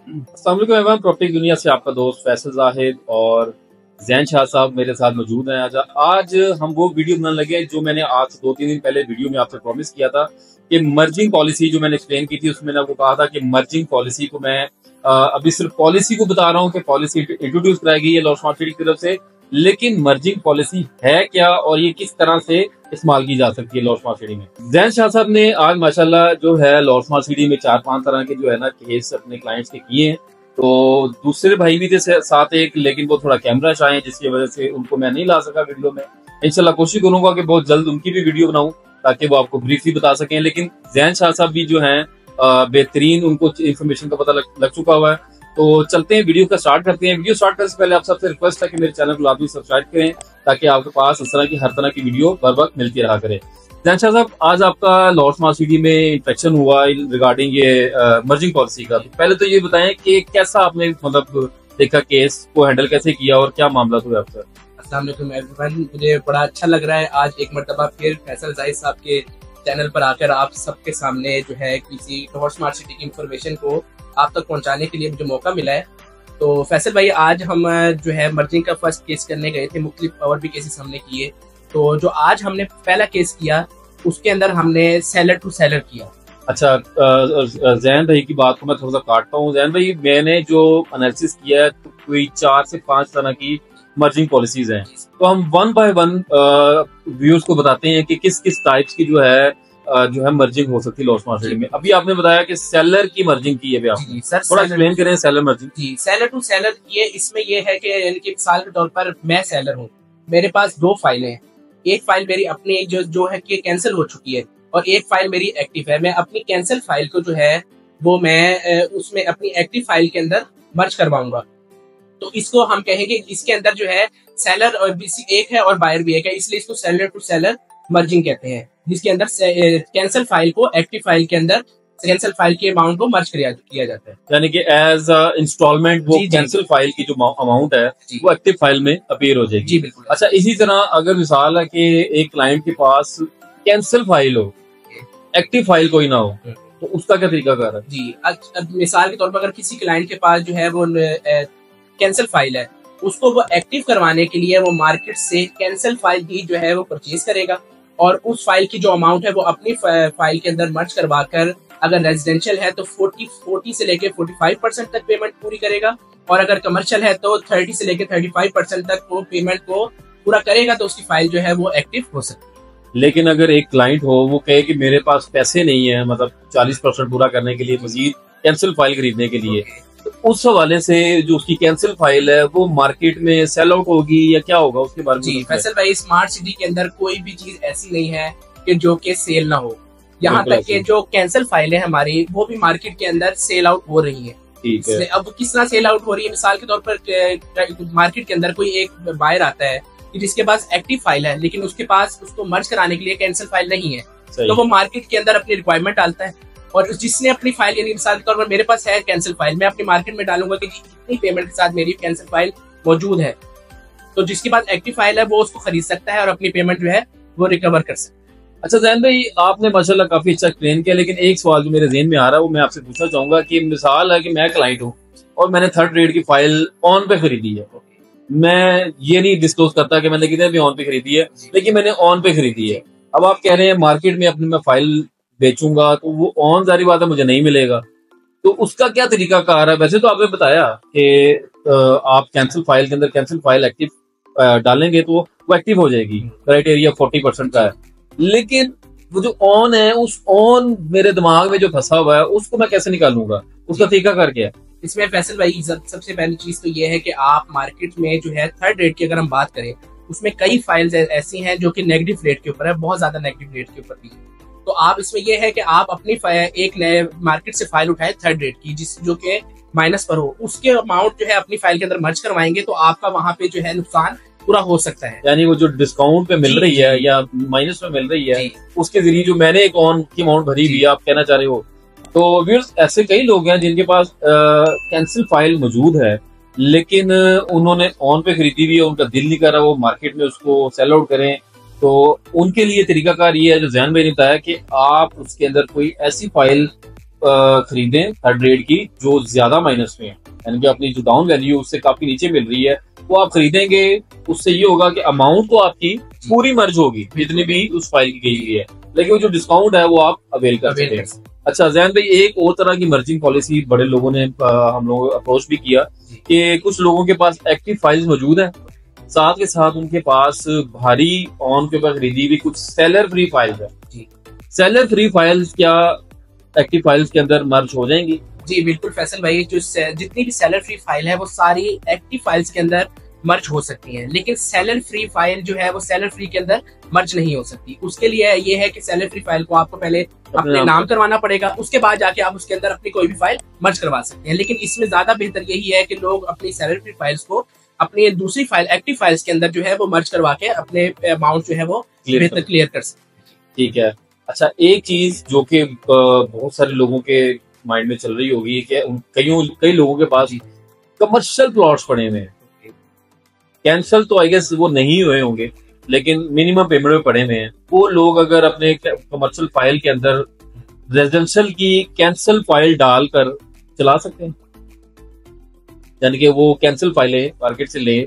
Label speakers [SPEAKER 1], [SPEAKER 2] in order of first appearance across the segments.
[SPEAKER 1] अस्सलाम वालेकुम everyone, property दुनिया से आपका दोस्त फैसल जाहिद और जैन शाह साहब मेरे साथ मौजूद हैं। आज हम वो वीडियो बनाने लगे जो मैंने आज 2-3 दिन पहले वीडियो में आपसे प्रॉमिस किया था कि मर्जिंग पॉलिसी जो मैंने एक्सप्लेन की थी, उसमें मैंने आपको कहा था कि मर्जिंग पॉलिसी को मैं अभी सिर्फ पॉलिसी को बता रहा हूँ कि पॉलिसी इंट्रोड्यूस कराई गई है लॉ स्मार्ट सिटी की तरफ से, लेकिन मर्जिंग पॉलिसी है क्या और ये किस तरह से इस्तेमाल की जा सकती है लॉ स्मार्ट सिटी में। जैन शाह साहब ने आज माशाल्लाह जो है लॉ स्मार्ट सिटी में 4-5 तरह के जो है ना केस अपने क्लाइंट्स के किए हैं। तो दूसरे भाई भी थे साथ एक, लेकिन वो थोड़ा कैमरा शाय हैं जिसकी वजह से उनको मैं नहीं ला सका वीडियो में। इंशाल्लाह कोशिश करूंगा कि बहुत जल्द उनकी भी वीडियो बनाऊं ताकि वो आपको ब्रीफली बता सकें। लेकिन जैन शाह साहब भी जो हैं बेहतरीन, उनको इन्फॉर्मेशन का पता लग चुका हुआ है। तो चलते हैं, वीडियो का स्टार्ट करते हैं। वीडियो स्टार्ट करने से पहले आप सबसे रिक्वेस्ट है कि मेरे चैनल को लाजमी सब्सक्राइब करें ताकि आपके पास इस तरह की हर तरह की वीडियो बर वक्त मिलती रहा करे। जैन शाह साहब, आज आपका लॉ स्मार्ट सिटी में इंस्पेक्शन हुआ रिगार्डिंग ये मर्जिंग पॉलिसी का, तो पहले तो ये बताएं कि कैसा आपने मतलब देखा, केस को हैंडल कैसे किया और क्या मामला हुआ आपका।
[SPEAKER 2] अस्सलाम वालेकुम एवरीवन, मुझे बड़ा अच्छा लग रहा है आज एक मरतबा फिर फैसल जाहिद साहब के चैनल पर आकर आप सबके सामने जो है किसी लॉ स्मार्ट सिटी की इंफॉर्मेशन को आप तक पहुंचाने के लिए मुझे मौका मिला है। तो फैसल भाई, आज हम जो है मर्जिंग का फर्स्ट केस करने गए थे, मुख्तलिफ और भी केसेस हमने किए। तो जो आज हमने पहला केस किया उसके अंदर हमने सेलर टू सेलर किया।
[SPEAKER 1] अच्छा, जैन भाई की बात को मैं थोड़ा सा काटता हूँ। जैन भाई, मैंने जो एनालिसिस किया है तो कोई 4 से 5 तरह की मर्जिंग पॉलिसीज हैं। तो हम 1 बाय 1 व्यूअर्स को बताते हैं कि किस किस टाइप्स की जो है मर्जिंग हो सकती है लॉ स्मार्ट सिटी में। अभी आपने बताया कि सेलर की मर्जिंग की है, आपने
[SPEAKER 2] सर
[SPEAKER 1] थोड़ा एक्सप्लेन करें सेलर मर्जिंग।
[SPEAKER 2] जी, सेलर टू सेलर ये इसमें ये है कि यानी कि मिसाल के तौर पर मैं सेलर हूँ, मेरे पास 2 फाइलें हैं। एक फाइल मेरी अपनी जो है कि कैंसिल हो चुकी है और एक फाइल मेरी एक्टिव है। मैं अपनी कैंसिल फाइल को जो है वो मैं उसमें अपनी एक्टिव फाइल के अंदर मर्ज करवाऊंगा। तो इसको हम कहेंगे, इसके अंदर जो है सेलर और भी एक है और बायर भी एक है, इसलिए इसको सेलर टू सेलर मर्जिंग कहते हैं, जिसके अंदर कैंसिल फाइल को एक्टिव फाइल के अंदर कैंसिल फाइल के अमाउंट को मर्ज किया जाता है।
[SPEAKER 1] यानी कि एज इंस्टॉलमेंट वो कैंसिल फाइल की जो अमाउंट है वो एक्टिव फाइल में अपीयर हो जाएगी।
[SPEAKER 2] जी बिल्कुल।
[SPEAKER 1] अच्छा, इसी तरह अगर मिसाल है कि एक क्लाइंट के पास कैंसिल फाइल हो, एक्टिव फाइल कोई ना हो, तो उसका क्या तरीका कर है?
[SPEAKER 2] जी, अब मिसाल के तौर पर अगर किसी क्लाइंट के पास जो है वो कैंसिल फाइल है, उसको वो एक्टिव करवाने के लिए वो मार्केट से कैंसिल फाइल ही जो है वो परचेज करेगा और उस फाइल की जो अमाउंट है वो अपनी फाइल के अंदर मर्ज करवा कर, अगर रेजिडेंशियल है तो 40 से लेके 45% तक पेमेंट पूरी करेगा और अगर कमर्शियल है तो 30 से लेके 35% तक वो पेमेंट को पूरा करेगा, तो उसकी फाइल जो है वो एक्टिव हो सकती है।
[SPEAKER 1] लेकिन अगर एक क्लाइंट हो वो कहे कि मेरे पास पैसे नहीं है, मतलब 40% पूरा करने के लिए, मजीद कैंसिल फाइल खरीदने के लिए, तो उस हवाले से जो उसकी कैंसिल फाइल है वो मार्केट में सेल आउट होगी या क्या होगा उसके बारे में?
[SPEAKER 2] जी फैसल भाई, स्मार्ट सिटी के अंदर कोई भी चीज ऐसी नहीं है कि जो कि सेल ना हो। यहाँ तक कि जो कैंसिल फाइलें हमारी वो भी मार्केट के अंदर सेल आउट हो रही है।
[SPEAKER 1] ठीक है।
[SPEAKER 2] अब किस तरह सेल आउट हो रही है? मिसाल के तौर पर मार्केट के अंदर कोई एक बायर आता है कि जिसके पास एक्टिव फाइल है लेकिन उसके पास उसको मर्ज कराने के लिए कैंसिल फाइल नहीं है, तो वो मार्केट के अंदर अपनी रिक्वायरमेंट डालता है और जिसने अपनी फाइल, यानी मिसाल के तौर पर मेरे पास है कैंसिल फाइल, मैं अपनी मार्केट में डालूंगा कि इतनी पेमेंट के साथ मेरी कैंसिल फाइल मौजूद है, तो जिसके पास एक्टिव फाइल है वो उसको खरीद सकता है और अपनी पेमेंट जो है वो रिकवर कर सकता है।
[SPEAKER 1] अच्छा जैन भाई, आपने माशाल्लाह काफी अच्छा एक्सप्लेन किया, लेकिन एक सवाल जो मेरे ज़हन में आ रहा है वो मैं आपसे पूछना चाहूंगा कि मिसाल है कि मैं क्लाइंट हूँ और मैंने थर्ड रेट की फाइल ऑन पे खरीदी है। मैं ये नहीं डिस्क्लोज करता कि मैंने कितने भी ऑन पे खरीदी है, लेकिन मैंने ऑन पे खरीदी है। अब आप कह रहे हैं मार्केट में अपनी मैं फाइल बेचूंगा तो वो ऑन, जारी बात है मुझे नहीं मिलेगा, तो उसका क्या तरीका कार है? वैसे तो आपने बताया कि आप कैंसिल फाइल के अंदर कैंसिल फाइल एक्टिव डालेंगे तो वो एक्टिव हो जाएगी, क्राइटेरिया 40% का है, लेकिन वो जो ऑन है उस ऑन मेरे दिमाग में जो फंसा हुआ है उसको मैं कैसे निकालूंगा? उसका तरीका कर क्या है?
[SPEAKER 2] इसमें फैसल भाई सबसे पहली चीज तो ये है कि आप मार्केट में जो है थर्ड रेट की अगर हम बात करें उसमें कई फाइल्स ऐसी हैं जो कि नेगेटिव रेट के ऊपर है, बहुत ज्यादा नेगेटिव रेट के ऊपर भी है। तो आप इसमें यह है कि आप अपनी एक नए मार्केट से फाइल उठाए थर्ड रेट की जो कि माइनस पर हो, उसके अमाउंट जो है अपनी फाइल के अंदर मर्ज करवाएंगे तो आपका वहां पे जो है नुकसान पूरा हो सकता है।
[SPEAKER 1] यानी वो जो डिस्काउंट पे मिल रही है या माइनस में मिल रही है उसके जरिए जो मैंने एक ऑन की अमाउंट भरी हुई है, आप कहना चाह रहे हो। तो व्यूअर्स, ऐसे कई लोग हैं जिनके पास कैंसिल फाइल मौजूद है लेकिन उन्होंने ऑन पे खरीदी हुई है, उनका दिल नहीं कर रहा वो मार्केट में उसको सेल आउट करें, तो उनके लिए तरीकाकार ये है जो जैन भाई ने बताया कि आप उसके अंदर कोई ऐसी फाइल खरीदें थर्ड रेट की जो ज्यादा माइनस में है, यानी कि अपनी जो डाउन वैल्यू उससे काफी नीचे मिल रही है, वो आप खरीदेंगे। उससे ये होगा कि अमाउंट तो आपकी पूरी मर्ज होगी जितनी भी उस फाइल की गई हुई है, लेकिन वो जो डिस्काउंट है वो आप अवेल कर सकते हैं। अच्छा जैन भाई, एक और तरह की मर्जिंग पॉलिसी बड़े लोगों ने हम लोग अप्रोच भी किया कि कुछ लोगों के पास एक्टिव फाइल्स मौजूद है, साथ के साथ उनके पास भारी ऑन के ऊपर खरीदी हुई कुछ सेलर फ्री फाइल्स है। सेलर फ्री फाइल्स क्या एक्टिव फाइल्स के अंदर मर्ज हो जाएंगी?
[SPEAKER 2] जी बिल्कुल फैसल भाई, जो जितनी भी सेलर फ्री फाइल है वो सारी एक्टिव फाइल्स के अंदर मर्ज हो सकती हैं, लेकिन सेलर फ्री फाइल जो है वो सेलर फ्री के अंदर मर्ज नहीं हो सकती। उसके लिए ये है कि सेलर फ्री फाइल को आपको पहले अपने नाम करवाना पड़ेगा, उसके बाद जाके आप उसके अंदर अपनी कोई भी फाइल मर्ज करवा सकते हैं। लेकिन इसमें ज्यादा बेहतर यही है कि लोग अपनी सेलर फ्री फाइल्स को अपनी दूसरी फाइल एक्टिव फाइल्स के अंदर जो है वो मर्ज करवा के अपने अमाउंट जो है वो बेहतर क्लियर कर सकते हैं।
[SPEAKER 1] ठीक है। अच्छा, एक चीज जो कि बहुत सारे लोगों के माइंड में चल रही होगी कि कई लोगों के पास कमर्शियल प्लॉट्स पड़े हुए हैं, कैंसल तो आई गेस वो नहीं हुए होंगे लेकिन मिनिमम पेमेंट में पड़े हुए हैं। वो लोग अगर अपने कमर्शियल फाइल के अंदर रेजिडेंशियल की कैंसल फाइल डालकर चला सकते हैं, यानी कि वो कैंसल फाइलें मार्केट से ले,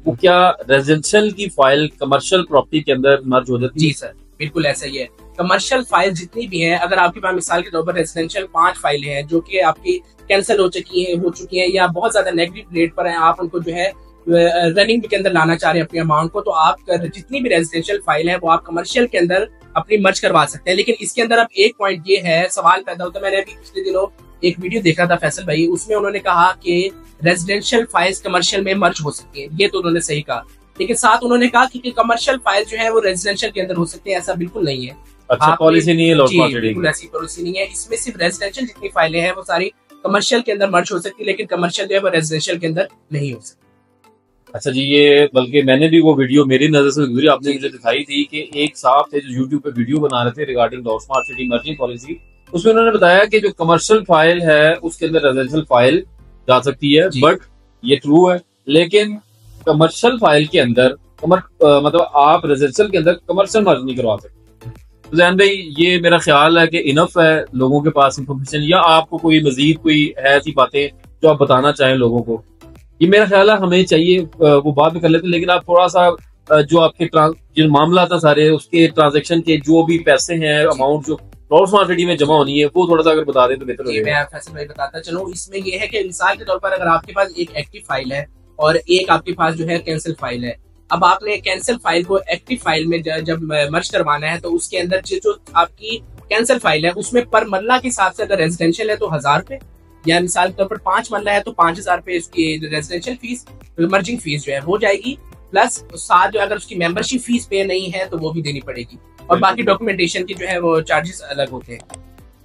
[SPEAKER 1] वो क्या रेजिडेंशियल की फाइल कमर्शियल प्रॉपर्टी के अंदर मर्ज हो जाती है?
[SPEAKER 2] जी सर, बिल्कुल ऐसा ही है। कमर्शियल फाइल जितनी भी है, अगर आपके पास मिसाल के तौर पर रेजिडेंशियल 5 फाइलें हैं जो कि आपकी कैंसिल हो चुकी हैं या बहुत ज्यादा नेगेटिव रेट पर हैं, आप उनको जो है रनिंग के अंदर लाना चाह रहे हैं अपने अमाउंट को, तो आप जितनी भी रेजिडेंशियल फाइल है वो आप कमर्शियल के अंदर अपनी मर्ज करवा सकते हैं। लेकिन इसके अंदर अब एक पॉइंट ये है, सवाल पैदा होता है, मैंने अभी पिछले दिनों एक वीडियो देखा था फैसल भाई, उसमें उन्होंने कहा कि रेजिडेंशियल फाइल्स कमर्शियल में मर्ज हो सकती है। ये तो उन्होंने सही कहा, लेकिन साथ उन्होंने कहा कि कमर्शियल फाइल जो है वो रेजिडेंशियल के अंदर हो सकती है। ऐसा बिल्कुल नहीं है।
[SPEAKER 1] अच्छा, पॉलिसी नहीं है लॉट मार्केटिंग,
[SPEAKER 2] बिल्कुल ऐसी पॉलिसी नहीं है। इसमें सिर्फ रेजिडेंशियल जितनी फाइलें हैं वो सारी कमर्शियल के अंदर मर्ज हो सकती है, लेकिन कमर्शियल जो है वो रेजिडेंशियल के अंदर नहीं हो सकती।
[SPEAKER 1] अच्छा जी, ये बल्कि मैंने भी वो वीडियो मेरी नजर से गुजरी, आपने मुझे दिखाई थी कि एक साहब थे जो यूट्यूब पे वीडियो बना रहे थे regarding the smart city merging policy. उसमें उन्होंने बताया कि जो कमर्शियल फाइल है उसके अंदर रेजिडेंशियल फाइल जा सकती है, बट ये ट्रू है, लेकिन कमर्शियल फाइल के अंदर मतलब आप रेजिडेंशियल के अंदर कमर्शियल मर्ज नहीं करवा सकते। तो जैन भाई, ये मेरा ख्याल है कि इनफ है लोगों के पास इंफॉर्मेशन, या आपको कोई मजीद कोई है ऐसी बातें जो आप बताना चाहें लोगों को? ये मेरा ख्याल है हमें चाहिए वो बात भी कर लेते हैं, लेकिन आप थोड़ा सा जो आपके जो मामला था सारे उसके ट्रांजेक्शन के जो भी पैसे हैं, अमाउंट जो लॉट स्मार्ट सिटी में जमा होनी है, वो थोड़ा सा अगर बता दें तो बेहतर होगा।
[SPEAKER 2] मैं फैसल भाई बताता चलो। इसमें ये है कि मिसाल के तौर पर अगर आपके पास एक एक्टिव फाइल है और एक आपके पास जो है कैंसिल फाइल है, अब आपने कैंसिल फाइल को एक्टिव फाइल में जब मर्ज करवाना है तो उसके अंदर जो आपकी कैंसिल फाइल है उसमें पर मरला के हिसाब से अगर रेजिडेंशियल है तो 1000 रुपए, या मिसाल के तौर पर 5 मरला है तो 5000 रुपए इसकी रेजिडेंशियल फीस, मर्जिंग फीस जो है वो जाएगी, प्लस साथ जो अगर उसकी मेंबरशिप फीस पे नहीं है तो वो भी देनी पड़ेगी, और बाकी डॉक्यूमेंटेशन की जो है वो चार्जेस अलग होते हैं।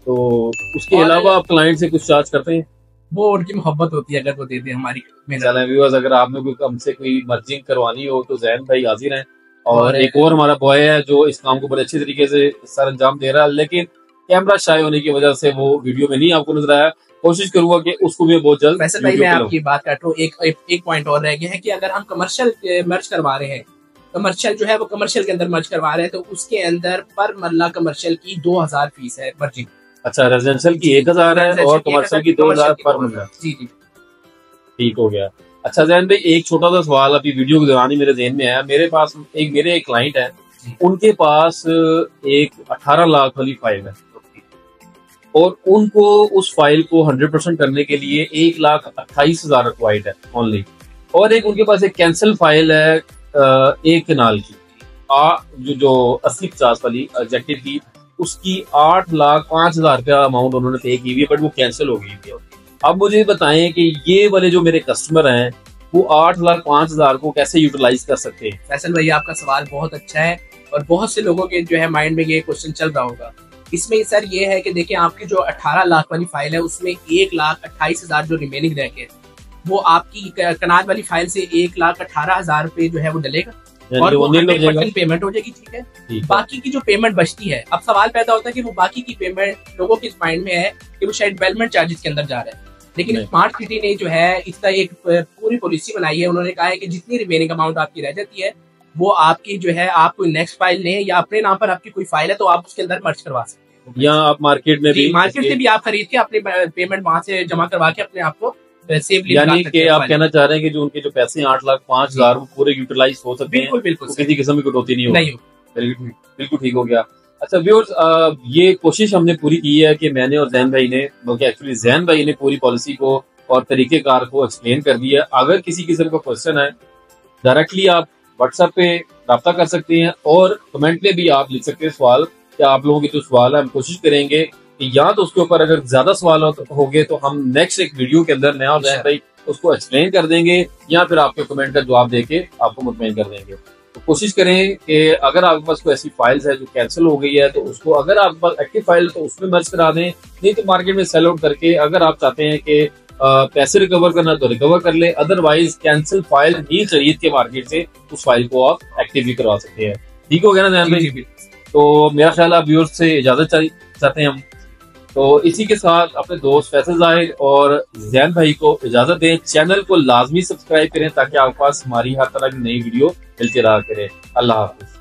[SPEAKER 1] तो उसके अलावा आप क्लाइंट से कुछ चार्ज करते हैं?
[SPEAKER 2] वो उनकी मोहब्बत होती है, अगर वो दे दे हमारी
[SPEAKER 1] व्यूअर्स, अगर आपने कोई हमसे कोई मर्जिंग करवानी हो तो जैन भाई हाजिर हैं, और एक और हमारा बॉय है जो इस काम को बड़े अच्छे तरीके से सर अंजाम दे रहा है, लेकिन कैमरा शाय होने की वजह से वो वीडियो में नहीं आपको नजर आया। कोशिश करूंगा कि उसको भी बहुत जल्द।
[SPEAKER 2] वैसे भाई मैं आपकी बात काट रहा हूँ, एक पॉइंट और रह गया है कि अगर हम कमर्शियल मर्ज करवा रहे हैं, कमर्शियल जो है वो कमर्शियल के अंदर मर्ज करवा रहे हैं, तो उसके अंदर पर मरला कमर्शियल की 2000 फीस है मर्जिंग।
[SPEAKER 1] अच्छा, रेजिडेंशियल की 1000 है और कमर्शियल की 2000 पर मरला।
[SPEAKER 2] जी जी,
[SPEAKER 1] ठीक हो गया। अच्छा जैन भाई, एक छोटा सा सवाल अभी वीडियो के दौरान ही मेरे ज़हन में आया। मेरे पास मेरे एक क्लाइंट है, उनके पास एक 18 लाख वाली फाइल है और उनको उस फाइल को 100% करने के लिए 1,28,000 रिक्वायर्ड है ओनली, और एक उनके पास एक कैंसिल फाइल है 1 कनाल की जो 80-50 वाली ऑब्जेक्टिव की, उसकी 8,05,000 रुपया अमाउंट उन्होंने पे की हुई है, बट वो कैंसिल हो गई थी। अब मुझे बताएं कि ये वाले जो मेरे कस्टमर हैं वो 8,05,000 को कैसे यूटिलाइज कर सकते हैं?
[SPEAKER 2] फैसल भाई आपका सवाल बहुत अच्छा है और बहुत से लोगों के जो है माइंड में ये क्वेश्चन चल रहा होगा। इसमें सर ये है कि देखिए, आपकी जो 18 लाख वाली फाइल है उसमें 1,28,000 जो रिमेनिंग रह गए, वो आपकी कनाज वाली फाइल से 1,18,000 रुपए जो है वो डलेगा और वो 100% पेमेंट हो जाएगी। ठीक है, बाकी की जो पेमेंट बचती है, अब सवाल पैदा होता है कि वो बाकी की पेमेंट लोगों के माइंड में है कि वो शायद डेवलपमेंट चार्जेस के अंदर जा रहा है, लेकिन स्मार्ट सिटी ने जो है इसका एक पूरी पॉलिसी बनाई है। उन्होंने कहा है कि जितनी रिमेनिंग अमाउंट आपकी रह जाती है वो आपकी जो है, आप कोई नेक्स्ट फाइल लें या अपने नाम पर आपकी कोई फाइल है तो आप उसके अंदर मर्ज करवा सकते हैं।
[SPEAKER 1] या आप मार्केट में भी,
[SPEAKER 2] मार्केट से भी आप खरीद के अपने पेमेंट वहां से जमा करवा के अपने आप को सेफली,
[SPEAKER 1] यानी कि आप कहना चाह रहे हैं कि जो उनके जो पैसे 8,05,000 वो पूरे यूटिलाइज हो सकते हैं,
[SPEAKER 2] बिल्कुल
[SPEAKER 1] तो किसी किस्म की कटौती नहीं
[SPEAKER 2] नहीं
[SPEAKER 1] हो। बिल्कुल ठीक हो गया। अच्छा व्यूअर्स, ये कोशिश हमने पूरी की है कि मैंने और जैन भाई ने, बल्कि एक्चुअली जैन भाई ने पूरी पॉलिसी को और तरीकेकार को एक्सप्लेन कर दिया है। अगर किसी किस्म का क्वेश्चन है, डायरेक्टली आप व्हाट्सएप पे रब्ता कर सकते हैं और कमेंट में भी आप लिख सकते हैं सवाल, कि आप लोगों के जो सवाल है हम कोशिश करेंगे कि या तो उसके ऊपर अगर ज्यादा सवाल होंगे तो हम नेक्स्ट एक वीडियो के अंदर, मैं और जैन भाई उसको एक्सप्लेन कर देंगे, या फिर आपके कमेंट का जवाब देके आपको मुतमईन कर देंगे। तो कोशिश करें कि अगर आपके पास कोई ऐसी फाइल्स है जो कैंसिल हो गई है, तो उसको, अगर आपके पास एक्टिव फाइल तो उसमें मर्ज करा दें, नहीं तो मार्केट में सेल आउट करके, अगर आप चाहते हैं कि पैसे रिकवर करना तो रिकवर कर ले, अदरवाइज कैंसिल फाइल ही खरीद के मार्केट से उस फाइल को आप एक्टिव भी करवा सकते हैं। ठीक हो गया ना जैन भाई? तो मेरा ख्याल आप व्यूअर्स से इजाजत चाहते हैं हम। तो इसी के साथ अपने दोस्त फैसल जाहिद और जैन भाई को इजाजत दें। चैनल को लाजमी सब्सक्राइब करें ताकि आपके पास हमारी हर तरह की नई वीडियो मिलती रहा करे। अल्लाह हाफिज।